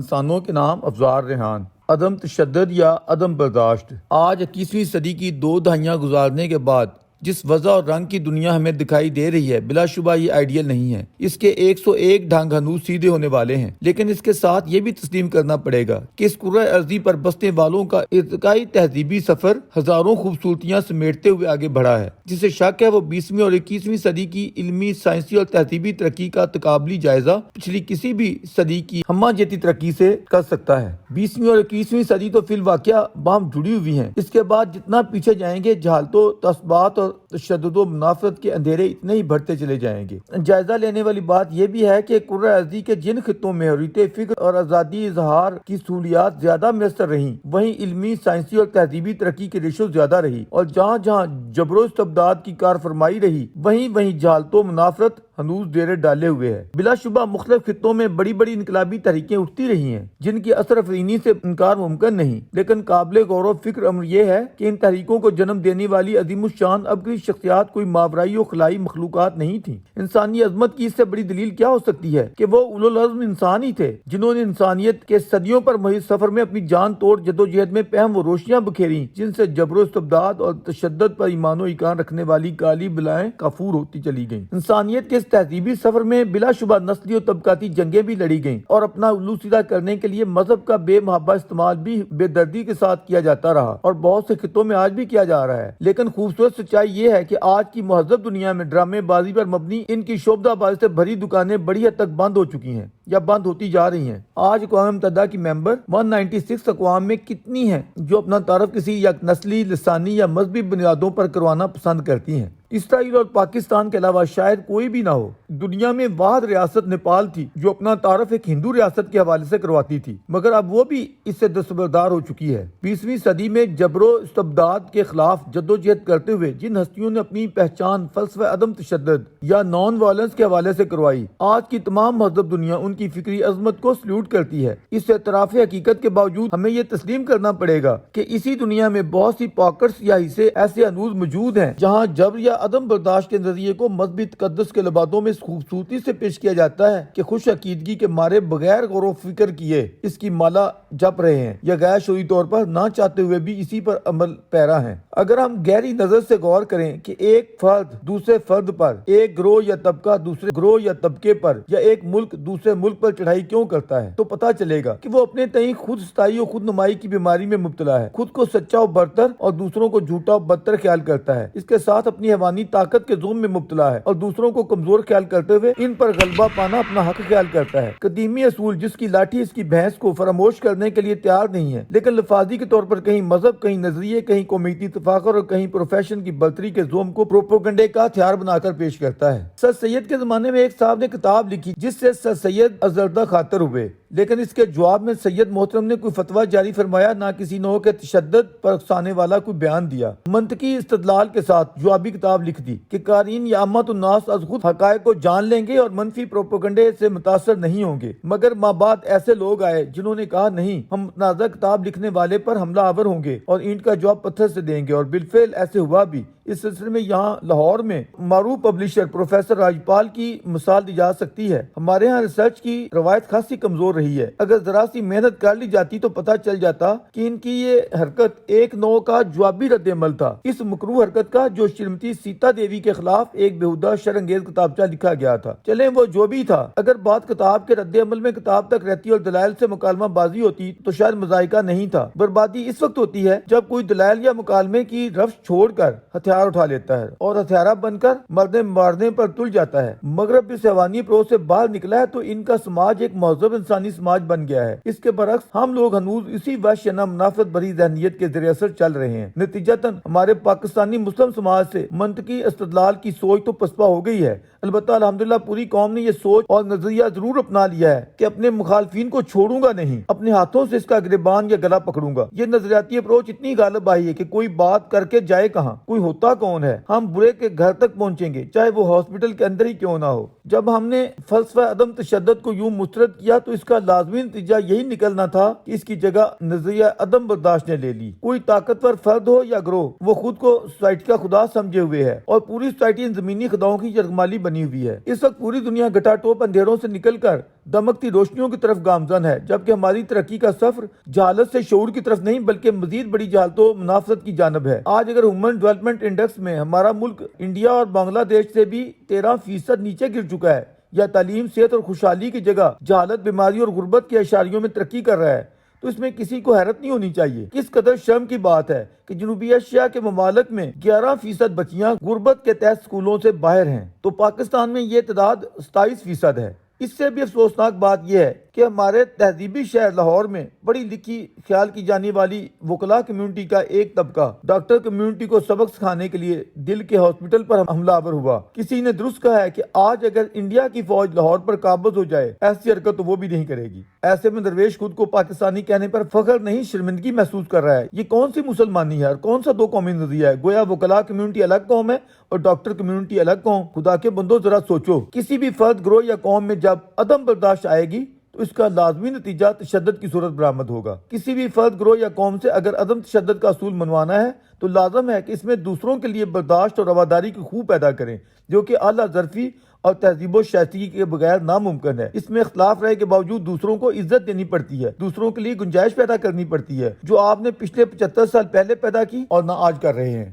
انسانوں کے نام افزار ریحان، عدم تشدد یا عدم برداشت۔ آج 21ویں صدی کی 2 دہائیاں گزارنے کے بعد جس وضع اور رنگ کی دنیا ہمیں دکھائی دے رہی ہے، بلا شبہ یہ آئیڈیل نہیں ہے۔ اس کے 101 ڈھنگ ہنوز سیدھے ہونے والے ہیں، لیکن اس کے ساتھ یہ بھی تسلیم کرنا پڑے گا کہ اس کرۂ ارضی پر بسنے والوں کا ارتقائی تہذیبی سفر ہزاروں خوبصورتیاں سمیٹتے ہوئے آگے بڑھا ہے۔ جسے شک ہے وہ 20ویں اور 21ویں صدی کی علمی، سائنسی اور تہذیبی ترقی کا تقابلی جائزہ پچھلی کسی بھی صدی کی ہمہ جیتی ترقی سے کر سکتا ہے۔ 20ویں اور 21ویں صدی تو فی الواقعہ باہم جڑی ہوئی ہیں۔ اس کے بعد جتنا پیچھے جائیں گے، جہالتوں، تعصبات اور تشدد و منافرت کے اندھیرے اتنے ہی بڑھتے چلے جائیں گے۔ جائزہ لینے والی بات یہ بھی ہے کہ کرۂ ارضی کے جن خطوں میں حریت فکر اور آزادی اظہار کی سہولیات زیادہ میسر رہیں، وہیں علمی، سائنسی اور تہذیبی ترقی کی ریشو زیادہ رہی، اور جہاں جہاں جبر و استبداد کی کار فرمائی رہی، وہیں جہالت و منافرت ہنوز ڈیرے ڈالے ہوئے ہے۔ بلا شبہ مختلف خطوں میں بڑی بڑی انقلابی تحریکیں اٹھتی رہی ہیں، جن کی اثر افرینی سے انکار ممکن نہیں، لیکن قابل غور و فکر امر یہ ہے کہ ان تحریکوں کو جنم دینے والی عظیم الشان ابری شخصیات کوئی ماورائی و خلائی مخلوقات نہیں تھیں۔ انسانی عظمت کی اس سے بڑی دلیل کیا ہو سکتی ہے کہ وہ اولو العزم انسان ہی تھے، جنہوں نے انسانیت کے صدیوں پر محیط سفر میں اپنی جان توڑ جدوجہد میں پہم و روشیاں بکھیریں، جن سے جبر و استبداد اور تشدد پر ایمان و ایقان رکھنے والی کالی بلائیں کافور ہوتی چلی گئیں۔ انسانیت کے اس تہذیبی سفر میں بلا شبہ نسلی و طبقاتی جنگیں بھی لڑی گئیں، اور اپنا الو سیدھا کرنے کے لیے مذہب کا بے محابہ استعمال بھی بے دردی کے ساتھ کیا جاتا رہا، اور بہت سے خطوں میں آج بھی کیا جا رہا ہے۔ لیکن خوبصورت سچائی یہ ہے کہ آج کی مہذب دنیا میں ڈرامے بازی پر مبنی ان کی شعبدہ بازی سے بھری دکانیں بڑی حد تک بند ہو چکی ہیں یا بند ہوتی جا رہی ہیں۔ آج اقوام متحدہ کی ممبر 196 اقوام میں کتنی ہیں جو اپنا تعارف کسی یک نسلی، لسانی یا مذہبی بنیادوں پر کروانا پسند کرتی ہیں؟ اسرائیل اور پاکستان کے علاوہ شاید کوئی بھی نہ ہو۔ دنیا میں واحد ریاست نیپال تھی جو اپنا تعارف ایک ہندو ریاست کے حوالے سے کرواتی تھی، مگر اب وہ بھی اس سے دستبردار ہو چکی ہے۔ 20ویں صدی میں جبر و استبداد کے خلاف جدوجہد کرتے ہوئے جن ہستیوں نے اپنی پہچان فلسفہ عدم تشدد یا نان وائلنس کے حوالے سے کروائی، آج کی تمام مہذب دنیا ان کی فکری عظمت کو سلیوٹ کرتی ہے۔ اس اعتراف حقیقت کے باوجود ہمیں یہ تسلیم کرنا پڑے گا کہ اسی دنیا میں بہت سی پاکٹس یا حصے ایسے ہنوز موجود ہیں جہاں جبر یا عدم برداشت کے نظریے کو مذہبی تقدس کے لبادوں میں خوبصورتی سے پیش کیا جاتا ہے کہ خوش عقیدگی کے مارے بغیر غور و فکر کیے اس کی مالا جپ رہے ہیں، یا غیر شعوری طور پر نہ چاہتے ہوئے بھی اسی پر عمل پیرا ہیں۔ اگر ہم گہری نظر سے غور کریں کہ ایک فرد دوسرے فرد پر، ایک گروہ یا طبقہ دوسرے گروہ یا طبقے پر، یا ایک ملک دوسرے ملک پر چڑھائی کیوں کرتا ہے، تو پتہ چلے گا کہ وہ اپنے تئیں خود ستائی اور خود نمائی کی بیماری میں مبتلا ہے، خود کو سچا و برتر اور دوسروں کو جھوٹا و بدتر خیال کرتا ہے، اس کے ساتھ اپنی حیوانی طاقت کے ظلم میں مبتلا ہے، اور دوسروں کو کمزور خیال کرتے ہوئے ان پر غلبہ پانا اپنا حق خیال کرتا ہے۔ قدیمی اصول جس کی لاٹھی اس کی بھینس کو فراموش کرنے کے لیے تیار نہیں ہے، لیکن لفاظی کے طور پر کہیں مذہب، کہیں نظریے، کہیں قومیتی تفاخر اور کہیں پروفیشن کی برتری کے زوم کو پروپیگنڈے کا ہتھیار بنا کر پیش کرتا ہے۔ سر سید کے زمانے میں ایک صاحب نے کتاب لکھی جس سے سر سید ازردہ خاطر ہوئے، لیکن اس کے جواب میں سید محترم نے کوئی فتویٰ جاری فرمایا، نہ کسی نوع کے تشدد پر اکسانے والا کوئی بیان دیا۔ منطقی استدلال کے ساتھ جوابی کتاب لکھ دی کہ قارئین یا عامۃ الناس از خود حقائق کو جان لیں گے اور منفی پروپیگنڈے سے متاثر نہیں ہوں گے، مگر مابعد ایسے لوگ آئے جنہوں نے کہا نہیں، ہم متنازع کتاب لکھنے والے پر حملہ آور ہوں گے اور اینٹ کا جواب پتھر سے دیں گے، اور بالفعل ایسے ہوا بھی۔ اس سلسلے میں یہاں لاہور میں معروف پبلشر پروفیسر راجپال کی مثال دی جا سکتی ہے۔ ہمارے ہاں ریسرچ کی روایت خاصی کمزور رہی ہے، اگر ذرا سی محنت کر لی جاتی تو پتہ چل جاتا کہ ان کی یہ حرکت ایک نوع کا جوابی رد عمل تھا اس مکروہ حرکت کا جو شریمتی سیتا دیوی کے خلاف ایک بےہودہ شرانگیز کتابچہ لکھا گیا تھا۔ چلیں وہ جو بھی تھا، اگر بات کتاب کے رد عمل میں کتاب تک رہتی اور دلائل سے مکالمہ بازی ہوتی تو شاید مذائقہ نہیں تھا۔ بربادی اس وقت ہوتی ہے جب کوئی دلائل یا مکالمے کی روش چھوڑ کر ہتھیار اٹھا لیتا ہے اور ہتھیارہ بن کر مرنے مارنے پر تل جاتا ہے۔ مغرب اس حیوانی اپروچ سے باہر نکلا ہے تو ان کا سماج ایک مہذب انسانی سماج بن گیا ہے۔ اس کے برعکس ہم لوگ ہنوز اسی وحشیانہ منافرت بھری ذہنیت کے زیر اثر چل رہے ہیں۔ نتیجتاً ہمارے پاکستانی مسلم سماج سے منطقی استدلال کی سوچ تو پسپا ہو گئی ہے، البتہ الحمدللہ پوری قوم نے یہ سوچ اور نظریہ ضرور اپنا لیا ہے کہ اپنے مخالفین کو چھوڑوں گا نہیں، اپنے ہاتھوں سے اس کا گریبان یا گلا پکڑوں گا۔ یہ نظریاتی اپروچ اتنی غالب آئی ہے کہ کوئی بات کر کے جائے کہاں، کوئی ہوتا کون ہے، ہم برے کے گھر تک پہنچیں گے چاہے وہ ہاسپٹل کے اندر ہی کیوں نہ ہو۔ جب ہم نے فلسفہ عدم تشدد کو یوں مسترد کیا تو اس کا لازمی نتیجہ یہی نکلنا تھا کہ اس کی جگہ نظریہ عدم برداشت نے لے لی۔ کوئی طاقتور فرد ہو یا گروہ، وہ خود کو سوسائٹی کا خدا سمجھے ہوئے ہے اور پوری سوسائٹی ان زمینی خداؤں کی یرغمالی بنی ہوئی ہے۔ اس وقت پوری دنیا گٹا ٹوپ اندھیروں سے نکل کر دمکتی روشنیوں کی طرف گامزن ہے، جبکہ ہماری ترقی کا سفر جہالت سے شعور کی طرف نہیں بلکہ مزید بڑی جہالت و منافست کی جانب ہے۔ آج اگر ہیومن ڈیولپمنٹ انڈیکس میں ہمارا ملک انڈیا اور بنگلہ دیش سے بھی 13% نیچے گر چکا ہے، یا تعلیم، صحت اور خوشحالی کی جگہ جہالت، بیماری اور غربت کے اشاریوں میں ترقی کر رہا ہے، تو اس میں کسی کو حیرت نہیں ہونی چاہیے۔ کس قدر شرم کی بات ہے کہ جنوبی ایشیا کے ممالک میں 11% بچیاں غربت کے تحت سکولوں سے باہر ہیں، تو پاکستان میں یہ تعداد 27% ہے۔ اس سے بھی افسوسناک بات یہ ہے کہ ہمارے تہذیبی شہر لاہور میں پڑھی لکھی خیال کی جانے والی وکلاء کمیونٹی کا ایک طبقہ ڈاکٹر کمیونٹی کو سبق سکھانے کے لیے دل کے ہاسپٹل پر حملہ آور ہوا۔ کسی نے درست کہا ہے کہ آج اگر انڈیا کی فوج لاہور پر قابض ہو جائے، ایسی حرکت تو وہ بھی نہیں کرے گی۔ ایسے میں درویش خود کو پاکستانی کہنے پر فخر نہیں، شرمندگی محسوس کر رہا ہے۔ یہ کون سی مسلمانی ہے اور کون سا دو قومی نظریہ ہے؟ گویا وکلاء کمیونٹی الگ قوم ہے اور ڈاکٹر کمیونٹی الگ قوم۔ خدا کے بندو ذرا سوچو، کسی بھی فرد، گروہ یا قوم میں جب عدم برداشت آئے گی تو اس کا لازمی نتیجہ تشدد کی صورت برآمد ہوگا۔ کسی بھی فرد، گروہ یا قوم سے اگر عدم تشدد کا اصول منوانا ہے تو لازم ہے کہ اس میں دوسروں کے لیے برداشت اور رواداری کی خوب پیدا کریں، جو کہ اعلیٰ ظرفی اور تہذیب و شائستگی کے بغیر ناممکن ہے۔ اس میں اختلاف رہے کے باوجود دوسروں کو عزت دینی پڑتی ہے، دوسروں کے لیے گنجائش پیدا کرنی پڑتی ہے، جو آپ نے پچھلے 75 سال پہلے پیدا کی اور نہ آج کر رہے ہیں۔